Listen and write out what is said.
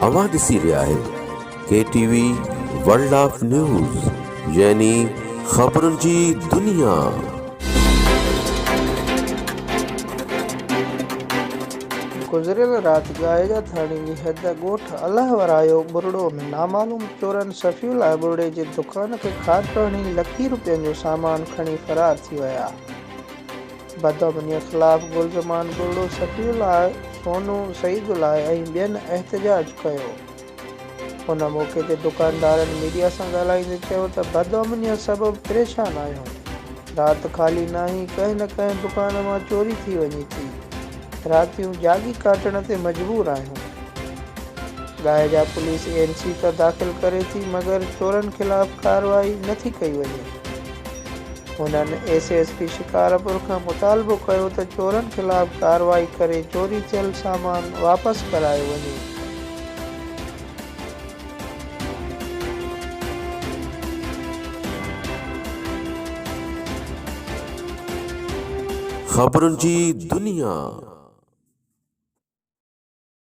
अवां ॾिसी रहिया आहियो KTV वर्ल्ड ऑफ न्यूज़ यानी ख़बरुनि जी दुनिया। गुज़रियल राति ॻाھيجا ٿاڻي जी हद ॻोठ अलाह वरायो बुरड़ो में नामालूम चोरनि सफ़ियुल बुरड़े जे दुकान खे खाट हणी लखी रुपयनि जो सामान खणी फरार थी विया। बदअमनीअ ख़िलाफ़ गुलज़मान बुरड़ो सफ़ियुल सोनू सईदुल्लाह ऐं ॿियनि एहतजाज कयो। उन मौक़े ते दुकानदारनि मीडिया सां ॻाल्हाईंदे चयो त बदअमनीअ सबबु परेशान आहियूं। राति ख़ाली नाही, कंहिं न कंहिं दुकान मां चोरी थी वञे थी। रातियूं जागी काटण ते मजबूर आहियूं। ॻाहिजा पुलिस ANC त दाख़िल करे थी मगर चोरनि ख़िलाफ़ कार्रवाई नथी कई वञे। हुननि SSP शिकारपुर खां मुतालबो कयो त चोरनि ख़िलाफ़ कार्रवाई करे चोरी थियल सामान वापसि करायो वञे। ख़बरुनि जी दुनिया।